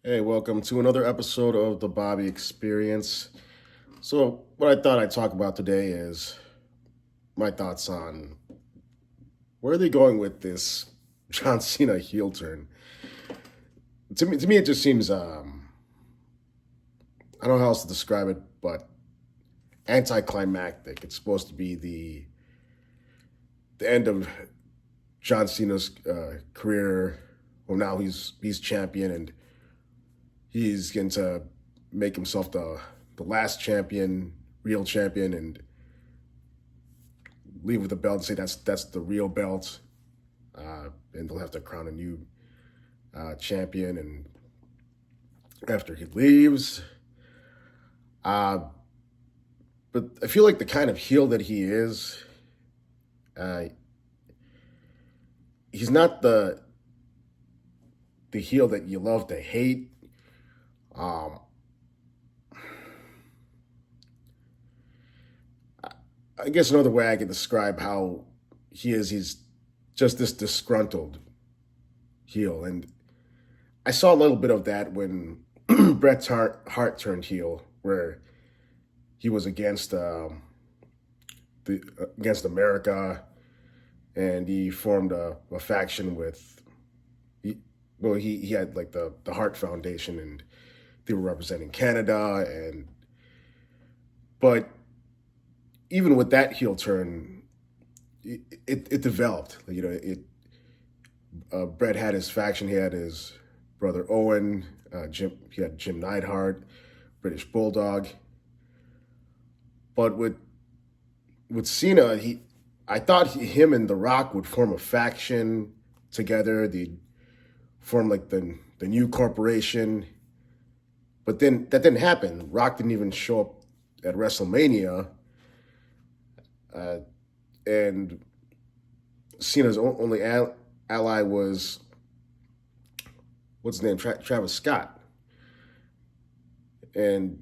Hey, welcome to another episode of the Bobby Experience. So, what I thought I'd talk about today is my thoughts on where are they going with this John Cena heel turn. To me, it just seems I don't know how else to describe it, but anticlimactic. It's supposed to be the end of John Cena's career. Well, now he's champion and he's going to make himself the last champion, real champion, and leave with the belt and say that's the real belt, and they'll have to crown a new champion. And after he leaves, uh, but I feel like the kind of heel that he is, uh, he's not the heel that you love to hate. Um, I guess another way I could describe how he's just this disgruntled heel, and I saw a little bit of that when Bret Hart turned heel, where he was against America, and he formed a faction with. He had like the Hart Foundation, and they were representing Canada, and but even with that heel turn, it developed. Bret had his faction. He had his brother Owen. He had Jim Neidhart, British Bulldog. But with Cena, I thought him and The Rock would form a faction together. They'd form like the new corporation. But then that didn't happen. Rock didn't even show up at WrestleMania, uh, and Cena's only ally was what's his name, Travis Scott, and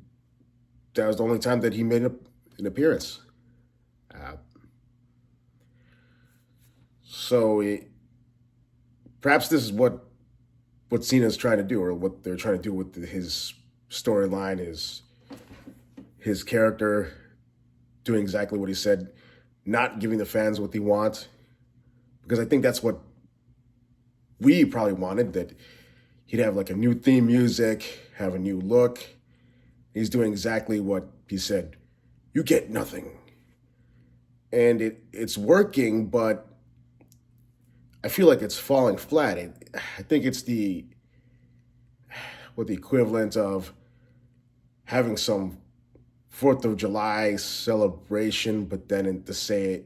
that was the only time that he made an appearance. Uh, so perhaps this is what Cena's trying to do, or what they're trying to do with his storyline, his character doing exactly what he said, not giving the fans what they want, because I think that's what we probably wanted, that he'd have like a new theme music, have a new look. He's doing exactly what he said. You get nothing. And it's working, but I feel like it's falling flat. I think it's the equivalent of having some Fourth of July celebration, but then to say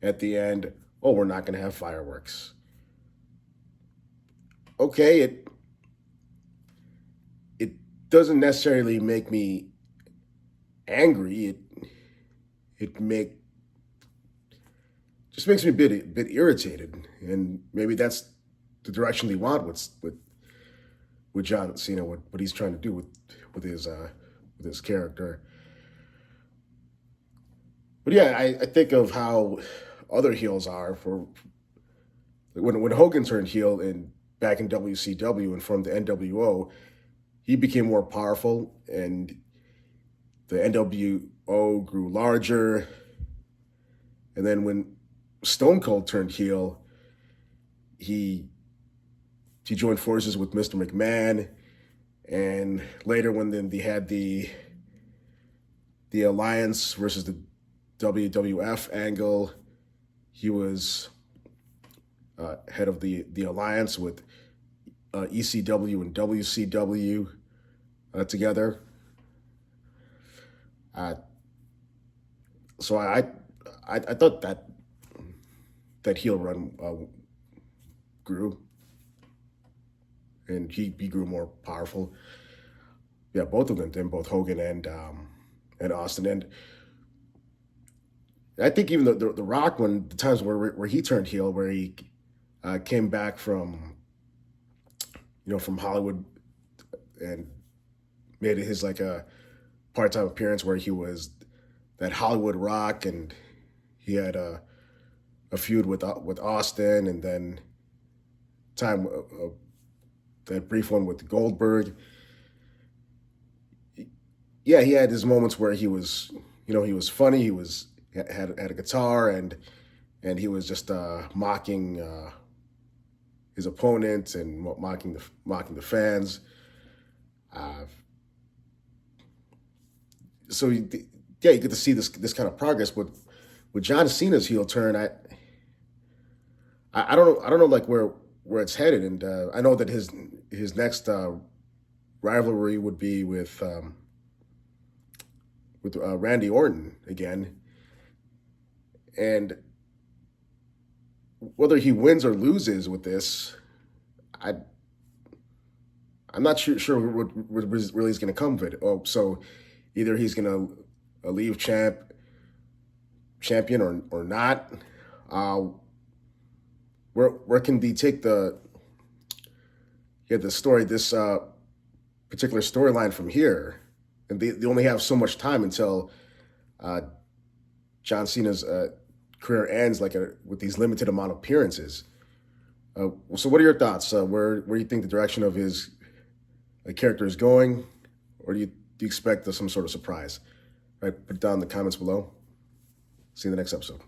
at the end, "Oh, we're not going to have fireworks." Okay, it doesn't necessarily make me angry. It just makes me a bit irritated, and maybe that's the direction they want with John Cena, what he's trying to do with his character. But yeah, I think of how other heels are for when Hogan turned heel in back in WCW and formed the NWO, he became more powerful, and the NWO grew larger. And then when Stone Cold turned heel, he he joined forces with Mr. McMahon, and later when then they had the Alliance versus the WWF angle, he was head of the Alliance with ECW and WCW together. Uh, so I thought that heel run grew, and he grew more powerful. Yeah, both of them did, both Hogan and Austin. And I think even the Rock, when the times where he turned heel, where he came back from from Hollywood and made it his like a part-time appearance where he was that Hollywood Rock, and he had a feud with Austin, and then time that brief one with Goldberg. Yeah, he had his moments where he was, he was funny. He was had a guitar, and he was just mocking his opponent and mocking the fans. Uh, so yeah, you get to see this kind of progress. But with John Cena's heel turn, I don't know like where it's headed, and I know that his next rivalry would be with Randy Orton again, and whether he wins or loses with this, I I'm not sure what really is going to come of it. Oh, so either he's going to leave champion or not. Uh, where can they take the story this particular storyline from here? And they only have so much time until uh, John Cena's career ends, like with these limited amount of appearances. So, what are your thoughts? Where do you think the direction of his character is going, or do you expect some sort of surprise? Right, put it down in the comments below. See you in the next episode.